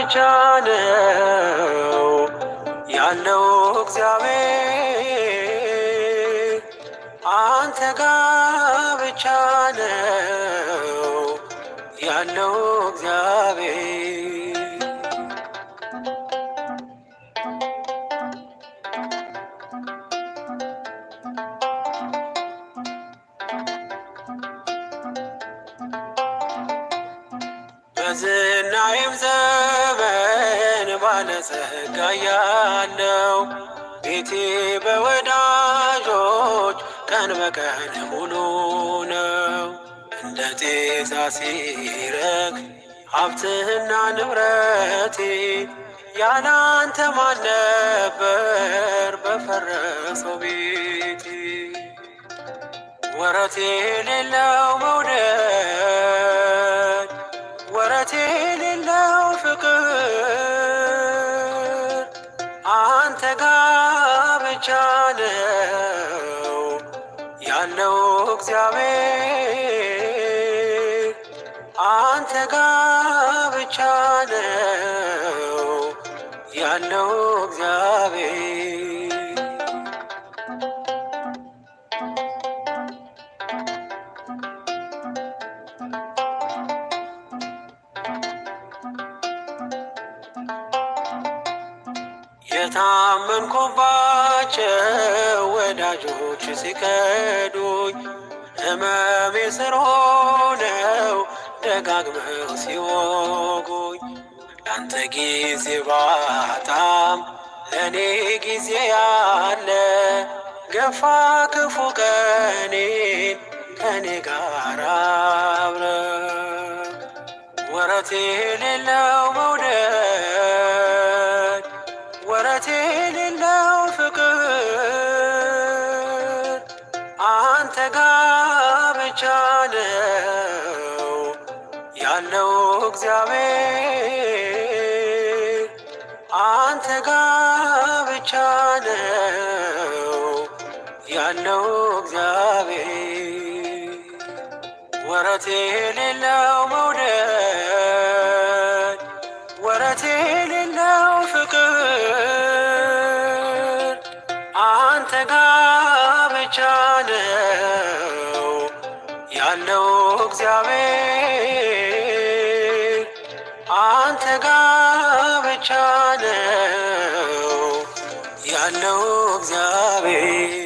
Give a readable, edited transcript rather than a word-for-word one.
ብቻ ነው ያለው እግዚአብሔር አንተ ጋ ብቻ ነው ያለው እግዚአብሔር። በዝናዬም ዘመን ባለጸጋ ያለው ቤቴ በወዳጆች ቀን በቀን ሙሉ ነው። እንደ ጤዛ ሲረግፍ ሀብትና ንብረቴ ያላንተ ማን ነበር በፈረሰው ቤቴ። ወረት የሌለው መውደድ ወረት የሌለው ፍቅር አንተ ጋ ብቻ ነው ያለው እግዚአብሔር አንተ ጋ ብቻ ነው ያለው እግዚአብሔር። የታመንኩባቸው ወዳጆች ሲከዱኝ ሕመሜ ስር ሆነው ደጋግመው ሲወጉኝ ያንተ ጊዜ ባጣም ለእኔ ጊዜ ያለ ገፋ ክፉ ቀኔን ከኔ ጋር አብረ ወረት የሌለው መውደድ ወረት የሌለው ፍቅር አንተ ጋ ብቻ ነው ያለው እግዚአብሔር አንተ ጋ ብቻ ነው ያለው እግዚአብሔር። ወረት የሌለው መውደድ ወረት የሌለው ፍቅር አንተ ጋ ብቻ ነው ያለው እግዚአብሔር አንተ ጋ ብቻ ነው ያለው እግዚአብሔር።